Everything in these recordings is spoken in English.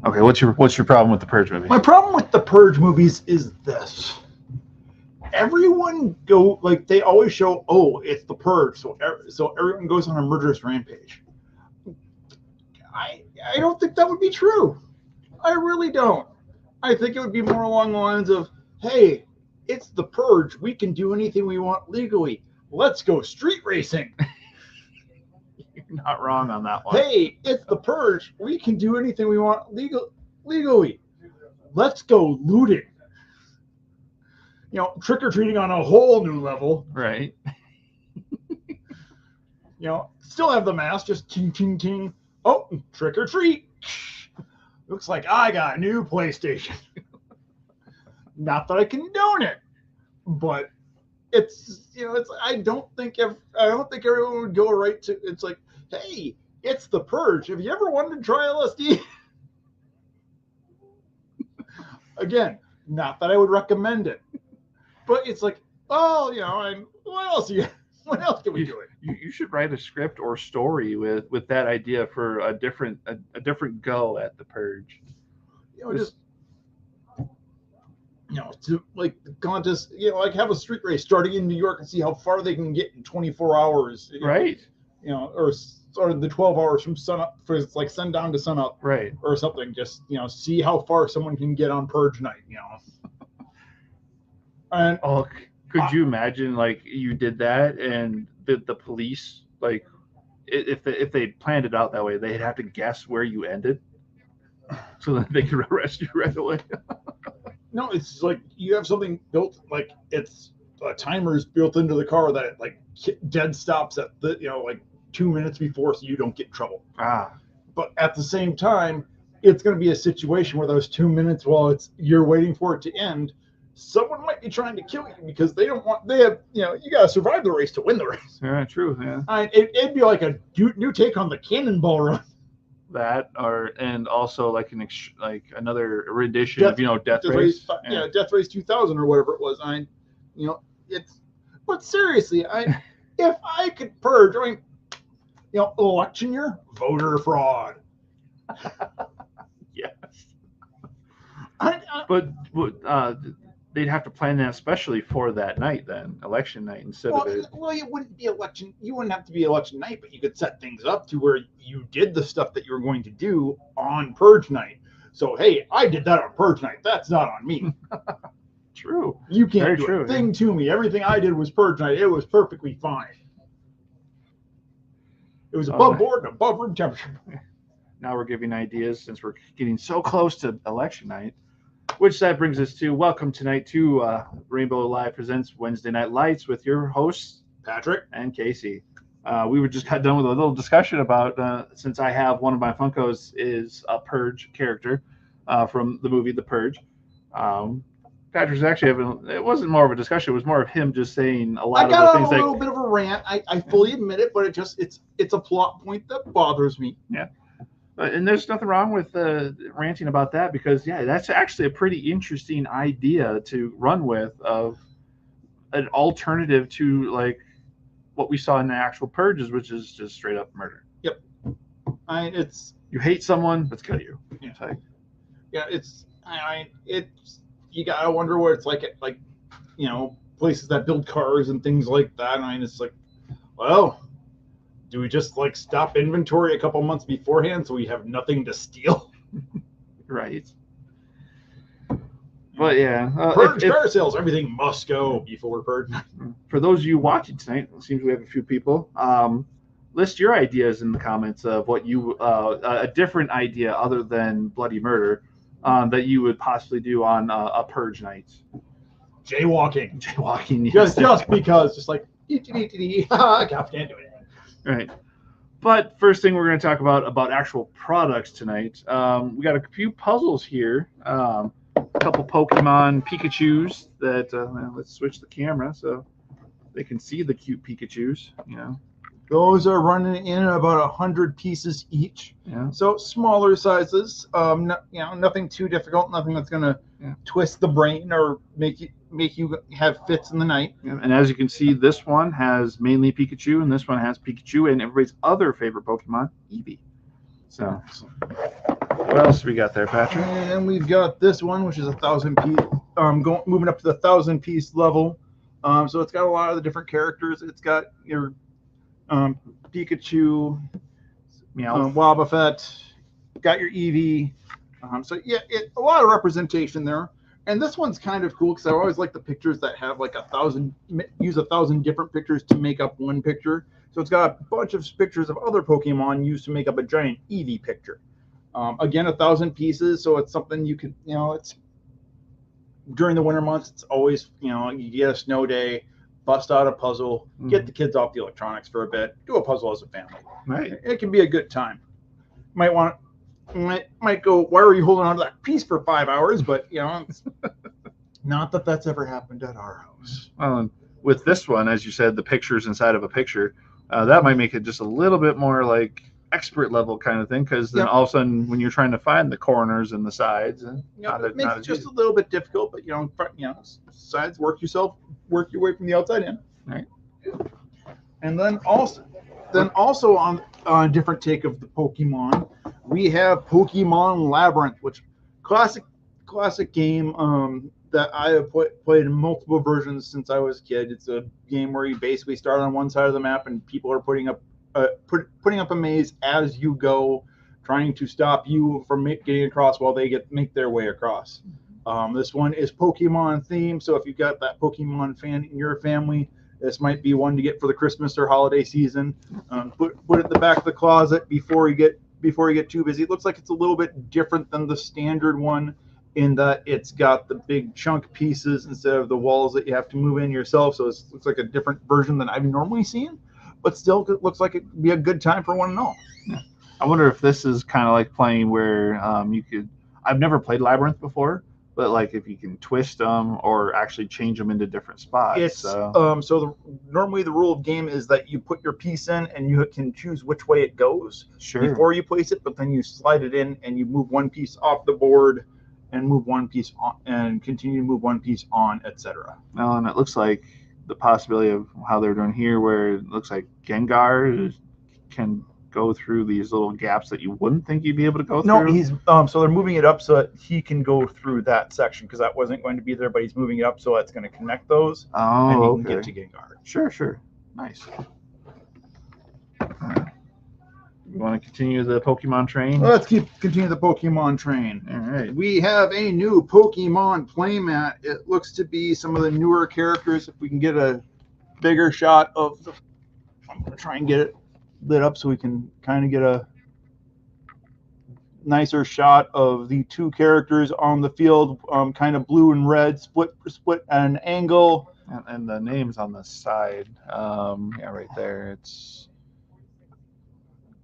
Okay, what's your problem with the Purge movie? My problem with the Purge movies is this. Everyone they always show, oh, it's the Purge, so everyone goes on a murderous rampage. I don't think that would be true. I really don't. I think it would be more along the lines of, hey, it's the Purge. We can do anything we want legally. Let's go street racing. You're not wrong on that one. Hey, it's the Purge. We can do anything we want legally. Let's go looting. Trick-or-treating on a whole new level. Right. Still have the mask, just ting, ting, ting. Oh, trick-or-treat. Looks like I got a new PlayStation. Not that I condone it, but it's I don't think everyone would go right to. It's like, hey, it's the Purge. Have you ever wanted to try LSD? Again, not that I would recommend it, but it's like, oh, what else? What else can we do it? You should write a script or story with that idea for a different go at the Purge. To like the contest, have a street race starting in New York and see how far they can get in 24 hours. Right. Or the 12 hours from sunup, for it's like sundown to sunup. Right. Or something. Just, see how far someone can get on Purge night, And could you imagine like you did that and the police, like if they planned it out that way, they'd have to guess where you ended so that they could arrest you right away. No, it's like you have something built, like it's timers built into the car that it, like dead stops at the 2 minutes before, so you don't get in trouble. But at the same time, it's going to be a situation where those 2 minutes, while you're waiting for it to end, someone might be trying to kill you because they have you got to survive the race to win the race. Yeah, true. Yeah. It'd be like a new take on the Cannonball Run. That and also like another rendition of Death Race. Death Race 2000 or whatever it was. But seriously, if I could purge, election year, voter fraud. Yes. But they'd have to plan that especially for that night, then election night instead of it. Well, it wouldn't be election. You wouldn't have to be election night, but you could set things up to where you did the stuff that you were going to do on Purge night. So hey, I did that on Purge night. That's not on me. True. You can't do a thing to me. Everything I did was Purge night. It was perfectly fine. It was above board and above room temperature. Now we're giving ideas since we're getting so close to election night. Which that brings us to welcome tonight to Rainbow Live Presents Wednesday Night Lights with your hosts, Patrick and Casey. We were just got done with a little discussion about, since I have one of my Funkos is a Purge character from the movie The Purge. Patrick's actually it wasn't more of a discussion, it was more of him just saying a lot of the things. I got a little bit of a rant. I fully admit it, but it's a plot point that bothers me. Yeah. And there's nothing wrong with ranting about that because, yeah, that's actually a pretty interesting idea to run with of an alternative to, like, what we saw in the actual Purges, which is just straight up murder. Yep. You hate someone, let's kill you. Yeah. You gotta wonder what it's like at, places that build cars and things like that. It's like, well, do we just stop inventory a couple months beforehand so we have nothing to steal? Right. But yeah, Purge car sales, everything must go before Purge. For those of you watching tonight, it seems we have a few people. List your ideas in the comments of what you a different idea other than bloody murder that you would possibly do on a Purge night. Jaywalking, yes. just because, just like I can't do it. Right. But first thing we're going to talk about actual products tonight. We got a few puzzles here. A couple Pokemon Pikachus that let's switch the camera so they can see the cute Pikachus. Those are running in about 100 pieces each. Yeah. So smaller sizes. Nothing too difficult. Nothing that's going to twist the brain or make you have fits in the night. Yeah. And as you can see, this one has mainly Pikachu, and this one has Pikachu and everybody's other favorite Pokemon, Eevee. So What else do we got there, Patrick? And we've got this one, which is 1,000 piece, moving up to the 1,000 piece level. So it's got a lot of the different characters. It's got your Pikachu, Wobbuffet, got your Eevee. So yeah, a lot of representation there. And this one's kind of cool because I always like the pictures that have like 1,000, use 1,000 different pictures to make up one picture. So it's got a bunch of pictures of other Pokemon used to make up a giant Eevee picture. Again, 1,000 pieces, so it's something you could, it's during the winter months. It's always, you get a snow day, bust out a puzzle, get the kids off the electronics for a bit, do a puzzle as a family. Right. It can be a good time. Might go, why are you holding on to that piece for 5 hours? But it's not that that's ever happened at our house. With this one, as you said, the pictures inside of a picture, that might make it just a little bit more like expert level kind of thing, because then all of a sudden when you're trying to find the corners and the sides, and it makes it just a little bit difficult, but sides, work your way from the outside in. Right. And then also on a different take of the Pokemon, we have Pokemon Labyrinth, which classic game that I have played in multiple versions since I was a kid. It's a game where you basically start on one side of the map and people are putting up a maze as you go, trying to stop you from getting across while they make their way across. This one is Pokemon themed, so if you've got that Pokemon fan in your family, this might be one to get for the Christmas or holiday season. Put it in the back of the closet before you get too busy. It looks like it's a little bit different than the standard one in that it's got the big chunk pieces instead of the walls that you have to move in yourself. So it looks like a different version than I've normally seen, but still it looks like it'd be a good time for one and all. Yeah. I wonder if this is kind of like playing where you could. I've never played Labyrinth before, but like if you can twist them or actually change them into different spots. Normally the rule of game is that you put your piece in and you can choose which way it goes before you place it, but then you slide it in and you move one piece off the board and move one piece on and continue to move one piece on, etc. Well, and it looks like the possibility of how they're doing here, where it looks like Gengar can go through these little gaps that you wouldn't think you'd be able to go through. No, he's so they're moving it up so that he can go through that section because that wasn't going to be there, but he's moving it up so that's going to connect those. And he can get to Gengar. Sure. Nice. You want to continue the Pokemon train? Well, let's continue the Pokemon train. All right. We have a new Pokemon playmat. It looks to be some of the newer characters. If we can get a bigger shot of the, I'm going to try and get it lit up so we can kind of get a nicer shot of the two characters on the field, kind of blue and red, split at an angle. And the names on the side, right there. It's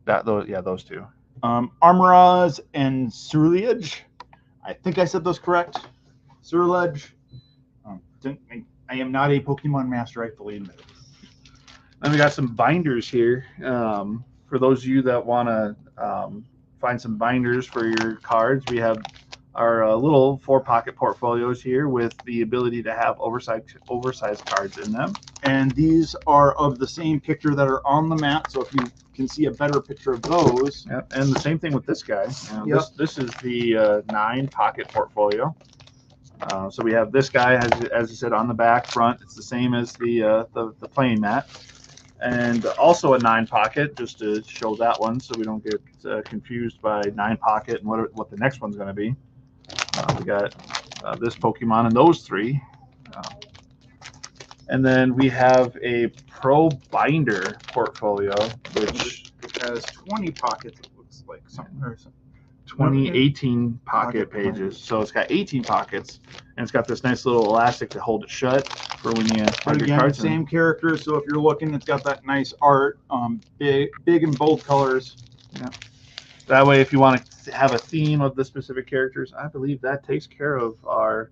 those two. Armoraz and Surliage. I think I said those correct. Surliage. I am not a Pokemon master, I fully admit it. Then we got some binders here. For those of you that want to find some binders for your cards, we have our little 4-pocket portfolios here with the ability to have oversized cards in them. And these are of the same picture that are on the mat, so if you can see a better picture of those. Yep. And the same thing with this guy. This is the 9-pocket portfolio. So we have this guy, as you said, on the back, front. It's the same as the playing mat. And also a 9-pocket, just to show that one so we don't get confused by 9-pocket and what the next one's going to be. We got this Pokemon and those 3. And then we have a Pro Binder portfolio, which has 20 pockets, it looks like. 18 pocket pages. So it's got 18 pockets, and it's got this nice little elastic to hold it shut for when you have your cards. Same character, so if you're looking, it's got that nice art, big and bold colors. Yeah. That way, if you want to have a theme of the specific characters, I believe that takes care of our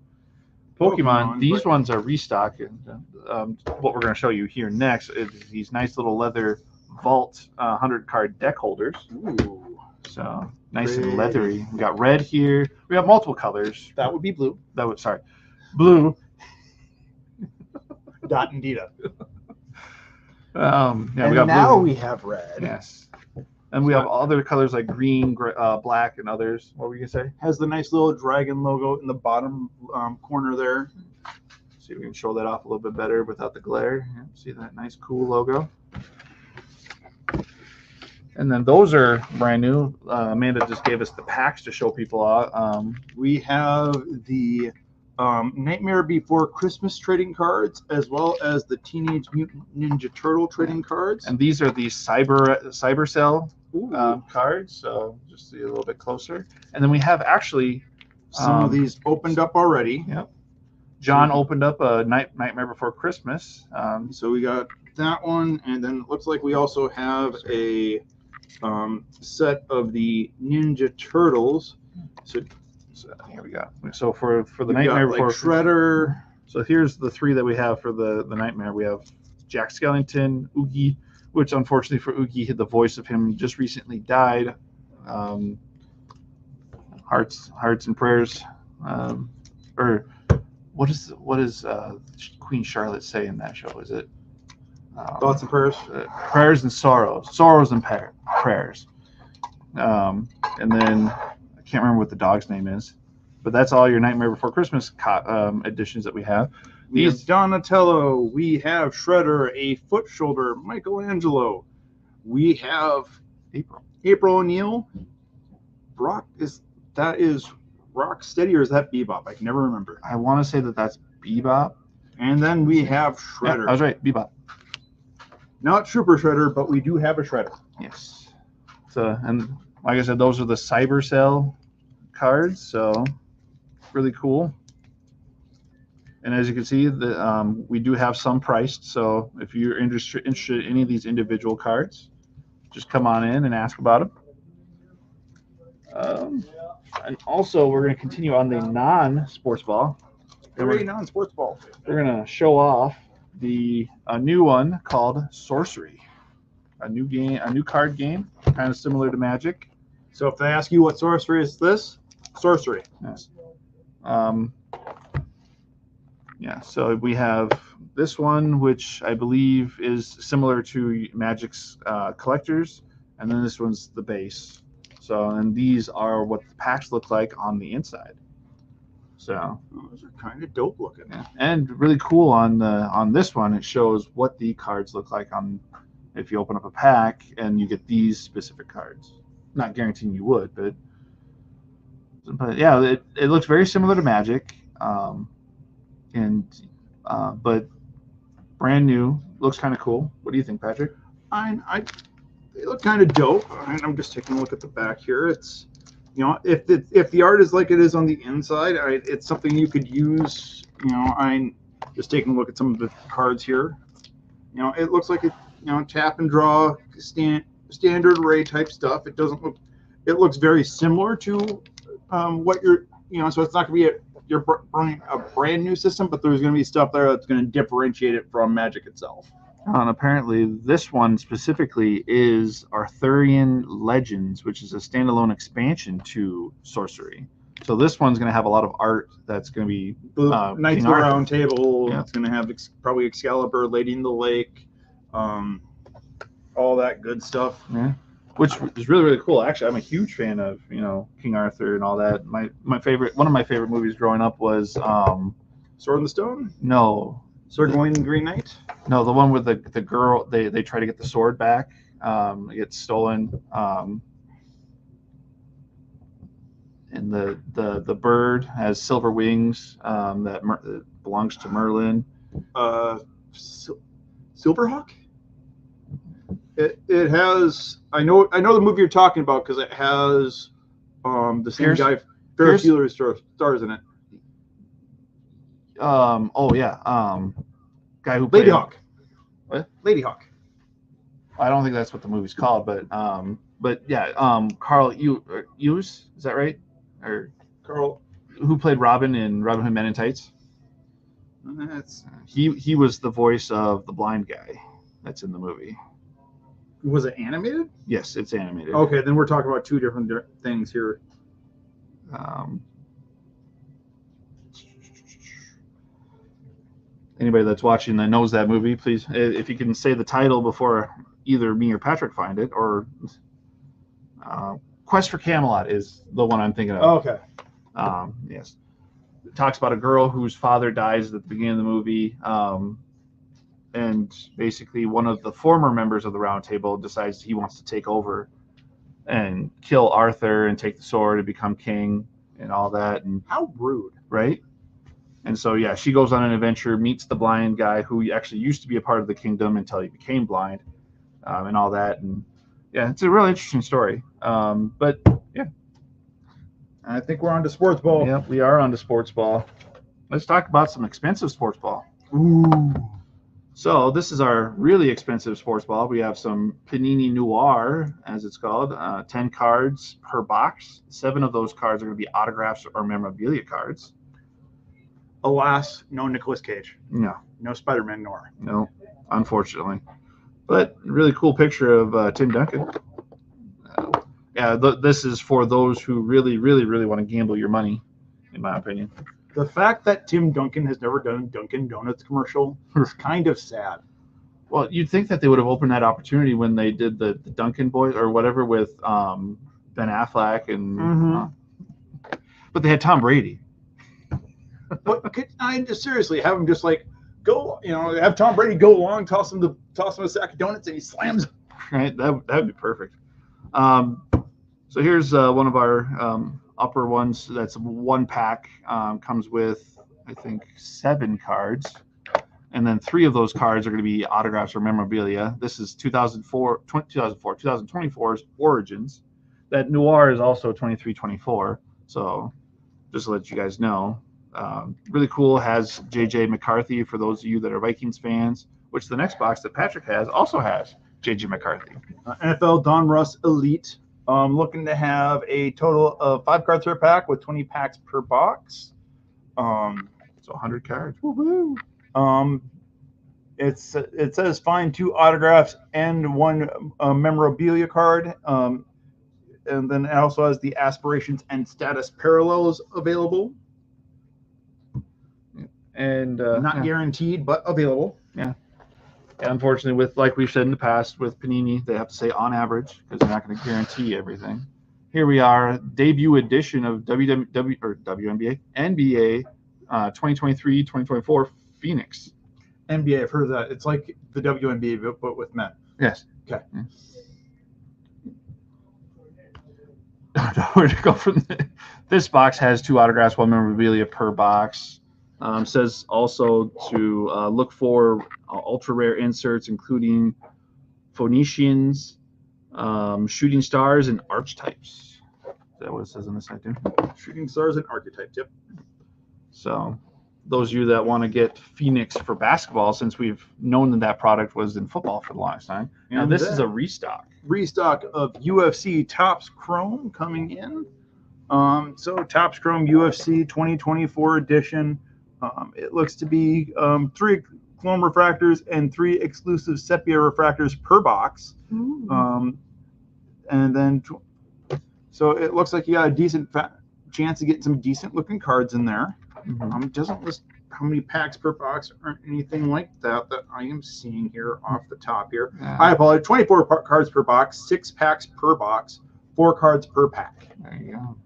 Pokemon. These ones are restock. And what we're going to show you here next is these nice little leather vault 100-card deck holders. Ooh. So nice and leathery. We got red here. We have multiple colors. That would be blue. Blue. Dot and Dita. We have red. Yes. And we have other colors like green, black, and others. What were you gonna say? Has the nice little dragon logo in the bottom corner there. See if we can show that off a little bit better without the glare. Yeah, see that nice, cool logo. And then those are brand new. Amanda just gave us the packs to show people out. We have the Nightmare Before Christmas trading cards, as well as the Teenage Mutant Ninja Turtle trading cards. And these are the Cyber Cell cards. So just see a little bit closer. And then we have actually some of these opened up already. Yep. John opened up a Nightmare Before Christmas. So we got that one, and then it looks like we also have a set of the Ninja Turtles. So here we go. So for the Nightmare Before Shredder. So here's the three that we have for the Nightmare. We have Jack Skellington, Oogie, which unfortunately for Oogie, the voice of him just recently died. Hearts and prayers. Or what does Queen Charlotte say in that show? Is it thoughts and prayers? Prayers and sorrows and prayers. And then I can't remember what the dog's name is, but that's all your Nightmare Before Christmas editions that we have. We have Donatello. We have Shredder, a foot shoulder, Michelangelo. We have April O'Neil. Is Rocksteady or is that Bebop? I can never remember. I want to say that's Bebop. And then we have Shredder. Yeah, I was right, Bebop. Not Super Shredder, but we do have a Shredder. Yes. So, and like I said, those are the Cyber Cell cards. So really cool. And as you can see, we do have some priced. So if you're interested in any of these individual cards, just come on in and ask about them. And also, we're going to continue on the non-sports ball. Non-sports ball. We're going to show off a new one called Sorcery. A new game, a new card game, kind of similar to Magic. So if they ask you what Sorcery is, Sorcery. Yes. Yeah. So we have this one, which I believe is similar to Magic's Collectors, and then this one's the base. So, and these are what the packs look like on the inside. So those are kind of dope looking. Yeah. And really cool on this one, it shows what the cards look like on if you open up a pack and you get these specific cards. Not guaranteeing you would, but yeah, it looks very similar to Magic, but brand new. Looks kind of cool. What do you think, Patrick? They look kind of dope. I'm just taking a look at the back here. It's, if the art is like it is on the inside, it's something you could use. I'm just taking a look at some of the cards here. It looks like it. Tap and draw, standard array type stuff. It doesn't look. It looks very similar to what you're. So it's not going to be a brand new system, but there's going to be stuff there that's going to differentiate it from Magic itself. And apparently this one specifically is Arthurian Legends, which is a standalone expansion to Sorcery. So this one's going to have a lot of art that's going to be Knights of the Round Table. Yeah. It's going to have probably Excalibur, Lady in the Lake, all that good stuff. Yeah, which is really, really cool. Actually, I'm a huge fan of King Arthur and all that. One of my favorite movies growing up was Sword in the Stone. No. Sir Gawain and Green Knight? No, the one with the girl, they try to get the sword back. It gets stolen. And the bird has silver wings that belongs to Merlin. Silverhawk? It has, I know the movie you're talking about because it has the same guy, Ferris Bueller's stars in it. Guy who played Ladyhawk. What? Ladyhawk. I don't think that's what the movie's called, but yeah, Carl Hughes, is that right? Or Carl, who played Robin in Robin Hood Men in Tights? He was the voice of the blind guy that's in the movie. Was it animated? Yes, it's animated. Okay, then we're talking about two different things here. Anybody that's watching that knows that movie, please, if you can say the title before either me or Patrick find it, or Quest for Camelot is the one I'm thinking of. Oh, okay. Yes. It talks about a girl whose father dies at the beginning of the movie. And basically one of the former members of the Round Table decides he wants to take over and kill Arthur and take the sword and become king and all that. And how rude, right? And so yeah, she goes on an adventure, meets the blind guy who actually used to be a part of the kingdom until he became blind, and all that. And yeah, it's a really interesting story. But yeah, I think we're on to sports ball. Yeah, we are on to sports ball. Let's talk about some expensive sports ball. Ooh. So this is our really expensive sports ball. We have some Panini Noir, as it's called, 10 cards per box. 7 of those cards are going to be autographs or memorabilia cards. Alas, no Nicolas Cage. No. No Spider-Man Noir. No, unfortunately. But really cool picture of Tim Duncan. Yeah, this is for those who really, really, really want to gamble your money, in my opinion. The fact that Tim Duncan has never done a Dunkin' Donuts commercial is kind of sad. Well, you'd think that they would have opened that opportunity when they did the Duncan Boys or whatever with Ben Affleck and. But they had Tom Brady. But seriously have him just like go, have Tom Brady go along, toss him a sack of donuts, and he slams. Right, that would be perfect. So here's one of our upper ones. That's one pack. Comes with, I think, 7 cards, and then 3 of those cards are going to be autographs or memorabilia. This is 2024's Origins. That Noir is also 23-24. So just to let you guys know, really cool. Has J.J. McCarthy for those of you that are Vikings fans. Which the next box that Patrick has also has J.J. McCarthy. NFL Don Russ Elite. Looking to have a total of 5 cards per pack with 20 packs per box. So 100 cards. Woo-hoo. It says find 2 autographs and 1 memorabilia card. And then it also has the aspirations and status parallels available. And not guaranteed, but available. Yeah. Unfortunately, with like we've said in the past, with Panini, they have to say on average because they're not going to guarantee everything. Here we are, debut edition of WNBA, NBA 2023-2024 Phoenix. NBA, I've heard of that. It's like the WNBA, but with men. Yes. Okay. Where to go from this box has 2 autographs, 1 memorabilia per box. Says also to look for ultra rare inserts, including Phoenicians, shooting stars, and archetypes. Is that what it says on this side too? Shooting stars and archetypes. Yep. So those of you that want to get Phoenix for basketball, since we've known that product was in football for the longest time. Now this is a restock. Restock of UFC Topps Chrome coming in. So Topps Chrome UFC 2024 edition. It looks to be 3 chrome refractors and 3 exclusive sepia refractors per box. And then, so it looks like you got a decent chance to get some decent looking cards in there. It doesn't list how many packs per box or anything like that I am seeing here off the top here. I apologize. 24 cards per box, 6 packs per box, 4 cards per pack. There you go.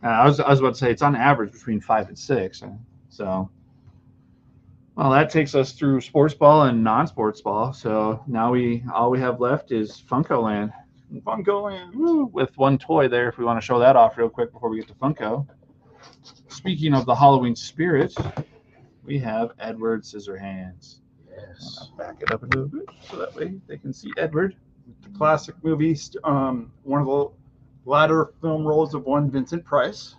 I was about to say it's on average between 5 and 6. So, well, that takes us through sports ball and non-sports ball. So now all we have left is Funko Land. Funko Land. Woo, with 1 toy there, if we want to show that off real quick before we get to Funko. Speaking of the Halloween spirit, we have Edward Scissorhands. Yes. Back it up a little bit so that way they can see Edward. The classic movie, one of the latter film roles of one Vincent Price.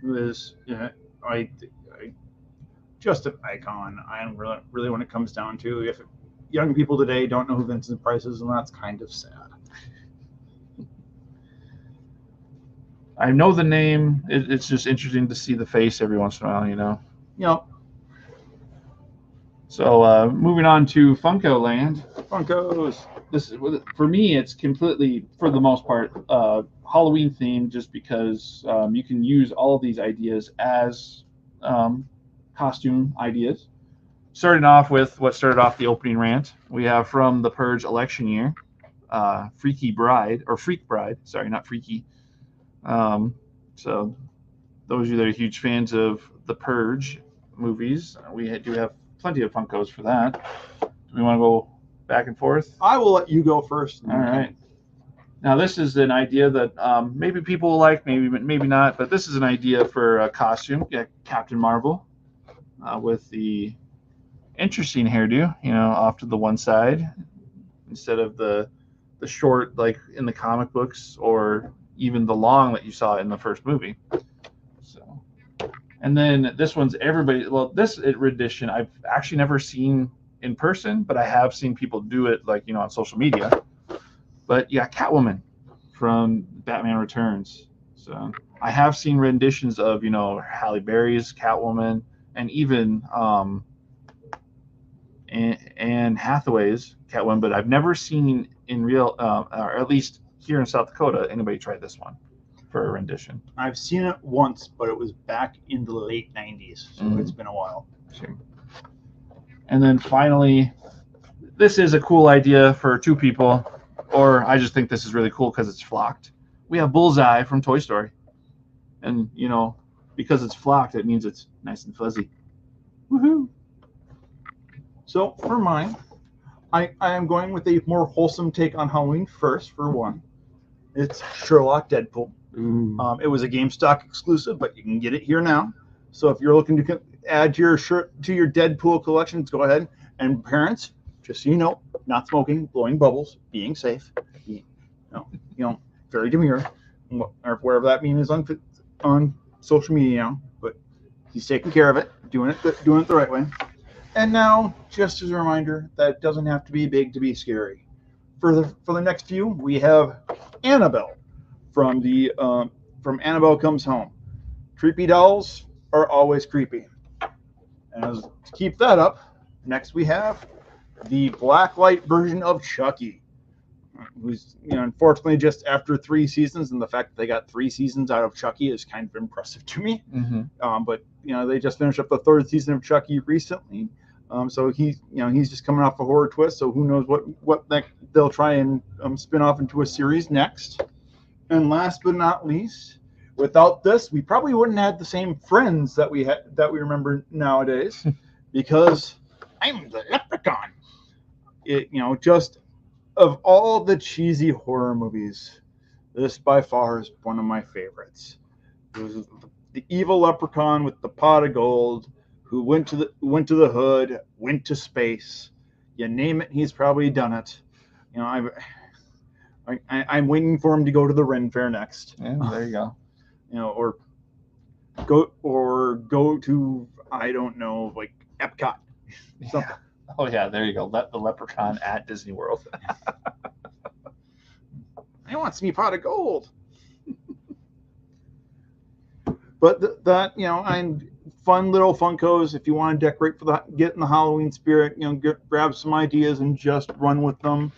Who is, just an icon. I am really when it comes down to if young people today don't know who Vincent Price is, and that's kind of sad. I know the name. It's just interesting to see the face every once in a while, Yep. So moving on to Funko Land. Funkos. This is, for me, it's completely, for the most part, Halloween themed, just because you can use all of these ideas as costume ideas. Starting off with what started off the opening rant, we have from the Purge election year, Freaky Bride, or Freak Bride. Sorry, not Freaky. So those of you that are huge fans of the Purge movies, we do have plenty of Funkos for that. Do we want to go back and forth? I will let you go first. All right. Now this is an idea that maybe people will like, maybe not, but this is an idea for a costume. Yeah, Captain Marvel with the interesting hairdo, off to the one side instead of the short like in the comic books, or even the long that you saw in the first movie. So, and then this one's everybody. Well, this rendition I've actually never seen in person, but I have seen people do it like on social media. But yeah, Catwoman from Batman Returns. So I have seen renditions of Halle Berry's Catwoman, and even Anne Hathaway's Catwoman, but I've never seen in real, or at least here in South Dakota, anybody try this one for a rendition. I've seen it once, but it was back in the late 90s, so it's been a while. Sure. And then finally, this is a cool idea for two people, or I just think this is really cool because it's flocked. We have Bullseye from Toy Story. And, because it's flocked, it means it's nice and fuzzy. Woohoo! So for mine, I am going with a more wholesome take on Halloween first, for one. It's Sherlock Deadpool. It was a GameStop exclusive, but you can get it here now. So if you're looking to add your shirt to your Deadpool collections, go ahead. And parents, just so you know, not smoking, blowing bubbles, being safe, very demure, or wherever that means on social media now. But he's taking care of it, doing it the right way. And now, just as a reminder, that it doesn't have to be big to be scary. For the next few, we have Annabelle from Annabelle Comes Home. Creepy dolls are always creepy. And to keep that up, next we have the blacklight version of Chucky, who's unfortunately just after 3 seasons, and the fact that they got 3 seasons out of Chucky is kind of impressive to me. But they just finished up the 3rd season of Chucky recently, so he's just coming off a horror twist. So who knows what they'll try and spin off into a series next. And last but not least, without this, we probably wouldn't have the same friends that we remember nowadays, because I'm the Leprechaun. Just of all the cheesy horror movies, this by far is one of my favorites. It was the evil leprechaun with the pot of gold, who went to the hood, went to space. You name it, he's probably done it. I'm waiting for him to go to the Ren Fair next. Yeah, there you go. Or go to, I don't know, like Epcot. Something. Yeah. Oh yeah, there you go. Let the leprechaun at Disney World. I want some pot of gold. But I'm fun little Funkos. If you want to decorate get in the Halloween spirit, grab some ideas and just run with them.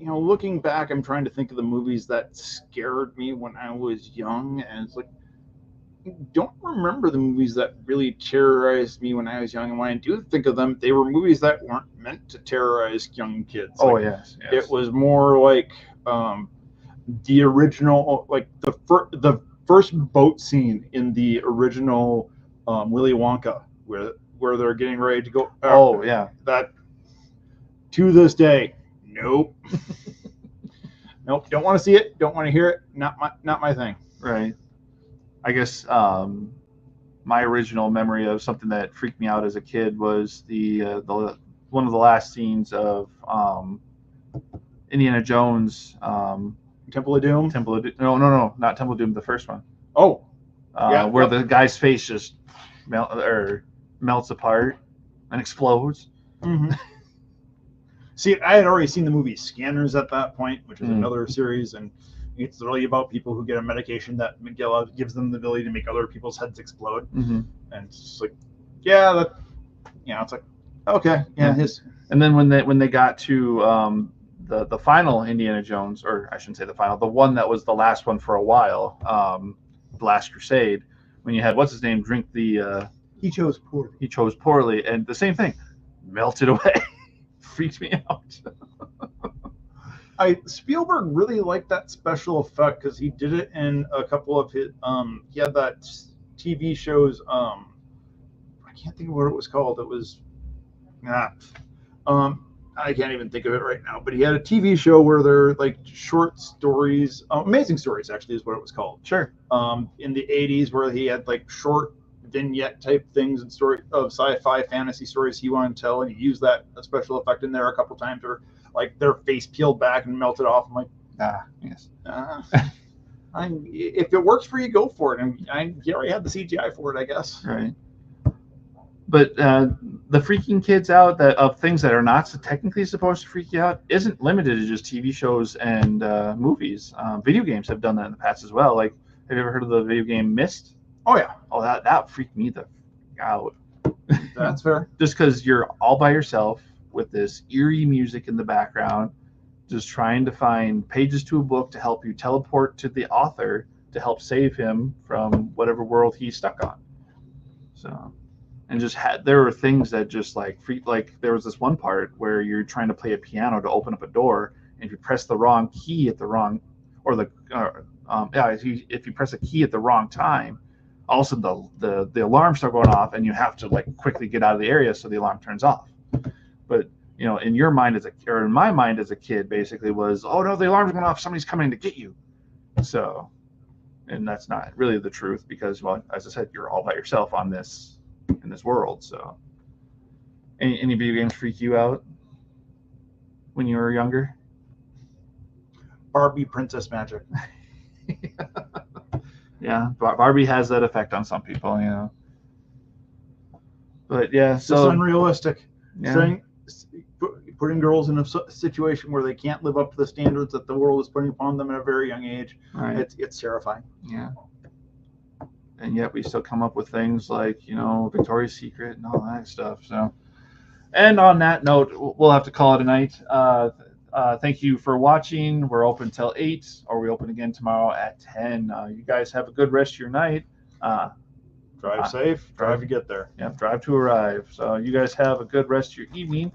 Looking back, I'm trying to think of the movies that scared me when I was young, and it's like, I don't remember the movies that really terrorized me when I was young. And when I do think of them, they were movies that weren't meant to terrorize young kids. Oh, yes. It was more like the original, like the first boat scene in the original Willy Wonka, where they're getting ready to go. Oh, yeah. That, to this day, nope. Nope. Don't want to see it. Don't want to hear it. Not my thing. Right. I guess my original memory of something that freaked me out as a kid was the one of the last scenes of Indiana Jones. Temple of Doom. No, not Temple of Doom. The first one. Oh, where the guy's face just melts apart and explodes. Mm-hmm. See, I had already seen the movie Scanners at that point, which is another series, and it's really about people who get a medication that gives them the ability to make other people's heads explode. Mm-hmm. And it's just like, it's like, okay, yeah. And then when they got to the final Indiana Jones, or I shouldn't say the final, the one that was the last one for a while, The Last Crusade, when you had what's his name drink the he chose poorly. He chose poorly, and the same thing. melted away. Freaked me out. Spielberg really liked that special effect because he did it in a couple of his. He had that TV shows. I can't think of what it was called. It was, I can't even think of it right now. But he had a TV show where they're like short stories, amazing stories actually is what it was called. Sure. In the '80s, where he had like short vignette type things and story of sci-fi fantasy stories he wanted to tell, and he used that special effect in there a couple times where like their face peeled back and melted off. I'm like, yes. If it works for you, go for it. And he already had the CGI for it, I guess. Right. But the freaking kids out of things that are not so technically supposed to freak you out isn't limited to just TV shows and movies. Video games have done that in the past as well. Like, have you ever heard of the video game Myst? Oh yeah. Oh, that freaked me the out. That's fair. Just because you're all by yourself with this eerie music in the background, just trying to find pages to a book to help you teleport to the author to help save him from whatever world he's stuck on. So, and just there were things that just like there was this one part where you're trying to play a piano to open up a door, and if you press the wrong key at the wrong, if you press a key at the wrong time, all of a sudden the alarms start going off, and you have to like quickly get out of the area so the alarm turns off. But in your mind or in my mind as a kid, basically was, oh no, the alarm's going off, somebody's coming to get you. So, and that's not really the truth because, well, as I said, you're all by yourself in this world. So, any video games freak you out when you were younger? Barbie Princess Magic. Yeah, Barbie has that effect on some people, But yeah, so it's unrealistic. Yeah. Putting girls in a situation where they can't live up to the standards that the world is putting upon them at a very young age, right. It's terrifying. Yeah. And yet we still come up with things like, Victoria's Secret and all that stuff. So, and on that note, we'll have to call it a night. Thank you for watching. We're open till 8, or we open again tomorrow at 10. You guys have a good rest of your night. Drive safe. Drive to get there. Yeah, drive to arrive. So you guys have a good rest of your evening.